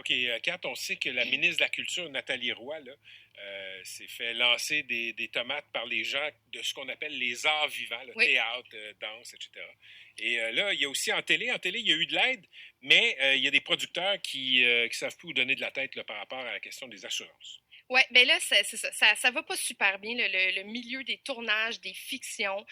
OK, Kat, on sait que la ministre de la Culture, Nathalie Roy, là, s'est fait lancer des tomates par les gens de ce qu'on appelle les arts vivants, le Oui. théâtre, danse, etc. Et là, il y a aussi en télé, il y a eu de l'aide, mais il y a des producteurs qui ne savent plus où donner de la tête là, par rapport à la question des assurances. Ouais, ben là, c'est ça, ça va pas super bien, le milieu des tournages, des fictions.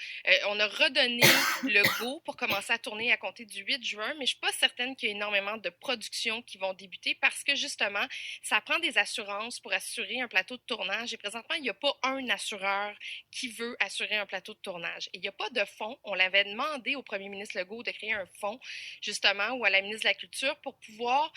On a redonné le go pour commencer à tourner à compter du 8 juin, mais je suis pas certaine qu'il y ait énormément de productions qui vont débuter parce que justement, ça prend des assurances pour assurer un plateau de tournage et présentement, il n'y a pas un assureur qui veut assurer un plateau de tournage. Et il n'y a pas de fonds. On l'avait demandé au premier ministre Legault de créer un fonds, justement, ou à la ministre de la Culture pour pouvoir...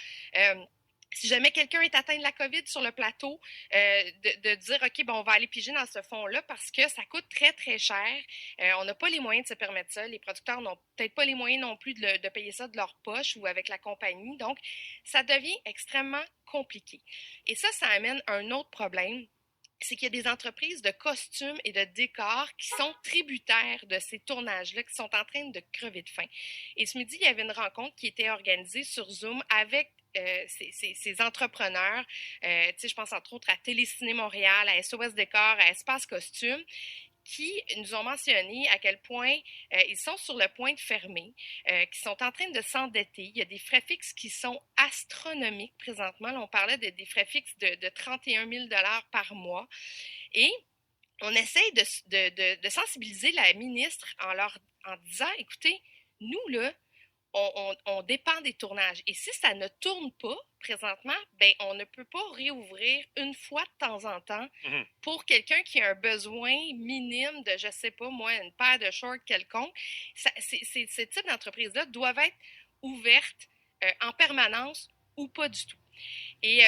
si jamais quelqu'un est atteint de la COVID sur le plateau, de dire, OK, bon, on va aller piger dans ce fonds-là parce que ça coûte très, très cher. On n'a pas les moyens de se permettre ça. Les producteurs n'ont peut-être pas les moyens non plus de payer ça de leur poche ou avec la compagnie. Donc, ça devient extrêmement compliqué. Et ça amène un autre problème, c'est qu'il y a des entreprises de costumes et de décors qui sont tributaires de ces tournages-là, qui sont en train de crever de faim. Et ce midi, il y avait une rencontre qui était organisée sur Zoom avec ces entrepreneurs. Je pense entre autres à Téléciné Montréal, à SOS Décor, à Espace Costume, qui nous ont mentionné à quel point ils sont sur le point de fermer, qui sont en train de s'endetter. Il y a des frais fixes qui sont astronomiques présentement. Là, on parlait des frais fixes de 31 000 par mois. Et on essaye de sensibiliser la ministre en disant, écoutez, nous, là, on dépend des tournages. Et si ça ne tourne pas présentement, ben on ne peut pas réouvrir une fois de temps en temps Mhm. pour quelqu'un qui a un besoin minime de, je sais pas moi, une paire de shorts quelconque. Ces types d'entreprises-là doivent être ouvertes en permanence ou pas du tout. Et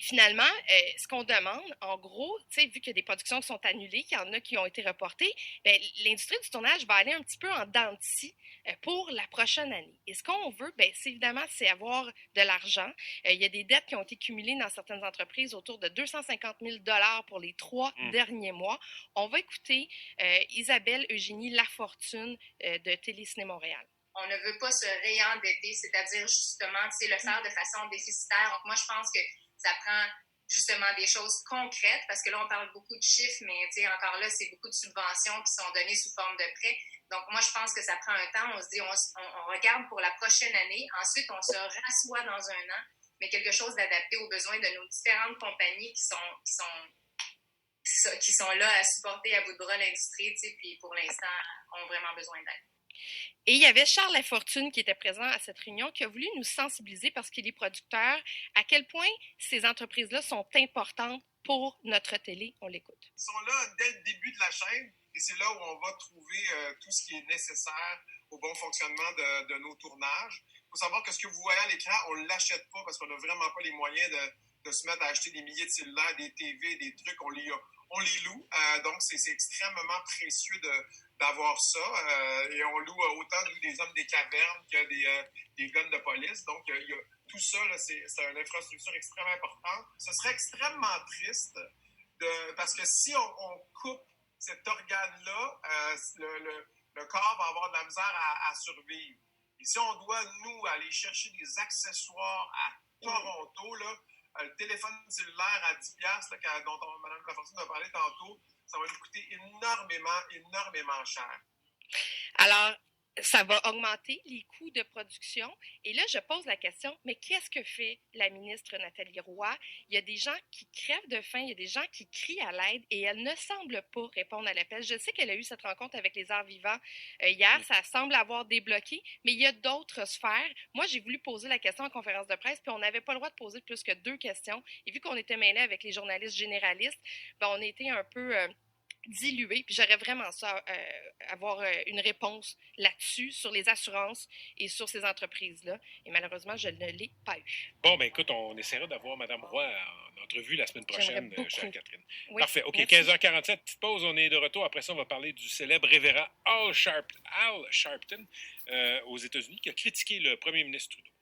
finalement, ce qu'on demande, en gros, vu qu'il y a des productions qui sont annulées, qu'il y en a qui ont été reportées, ben, l'industrie du tournage va aller un petit peu en dents de scie pour la prochaine année. Et ce qu'on veut, ben, c'est évidemment, c'est avoir de l'argent. Il y a des dettes qui ont été cumulées dans certaines entreprises autour de 250 000 pour les 3 Mhm. derniers mois. On va écouter Isabelle Eugénie Lafortune de Téléciné Montréal. On ne veut pas se réendetter, c'est-à-dire justement, le faire de façon déficitaire. Donc moi, je pense que ça prend justement des choses concrètes, parce que là, on parle beaucoup de chiffres, mais encore là, c'est beaucoup de subventions qui sont données sous forme de prêts. Donc moi, je pense que ça prend un temps. On se dit, on regarde pour la prochaine année. Ensuite, on se rassoit dans un an, mais quelque chose d'adapté aux besoins de nos différentes compagnies qui sont là à supporter à bout de bras l'industrie, puis pour l'instant, ont vraiment besoin d'aide. Et il y avait Charles Lafortune qui était présent à cette réunion, qui a voulu nous sensibiliser parce qu'il est producteur, à quel point ces entreprises-là sont importantes pour notre télé. On l'écoute. Ils sont là dès le début de la chaîne et c'est là où on va trouver tout ce qui est nécessaire au bon fonctionnement de nos tournages. Il faut savoir que ce que vous voyez à l'écran, on ne l'achète pas parce qu'on n'a vraiment pas les moyens de se mettre à acheter des milliers de cellulaires, des TV, des trucs, on les loue. Donc, c'est extrêmement précieux d'avoir ça. Et on loue autant des hommes des cavernes que des guns de police. Donc, tout ça, là, c'est une infrastructure extrêmement importante. Ce serait extrêmement triste parce que si on coupe cet organe-là, le corps va avoir de la misère à survivre. Et si on doit, nous, aller chercher des accessoires à Toronto, là, le téléphone cellulaire à 10$ dont Mme Lafortune a parlé tantôt, ça va nous coûter énormément, énormément cher. Alors, ça va augmenter les coûts de production. Et là, je pose la question, mais qu'est-ce que fait la ministre Nathalie Roy? Il y a des gens qui crèvent de faim, il y a des gens qui crient à l'aide et elle ne semble pas répondre à l'appel. Je sais qu'elle a eu cette rencontre avec les arts vivants hier, ça semble avoir débloqué, mais il y a d'autres sphères. Moi, j'ai voulu poser la question en conférence de presse, puis on n'avait pas le droit de poser plus que 2 questions. Et vu qu'on était mêlés avec les journalistes généralistes, ben, on était un peu... dilué, puis j'aurais vraiment ça avoir une réponse là-dessus, sur les assurances et sur ces entreprises-là. Et malheureusement, je ne l'ai pas eu. Bon, ben écoute, on essaiera d'avoir Mme Roy en entrevue la semaine prochaine, chère Catherine. Oui, parfait. OK, merci. 15h47, petite pause, on est de retour. Après ça, on va parler du célèbre révérend Al Sharpton aux États-Unis qui a critiqué le premier ministre Trudeau.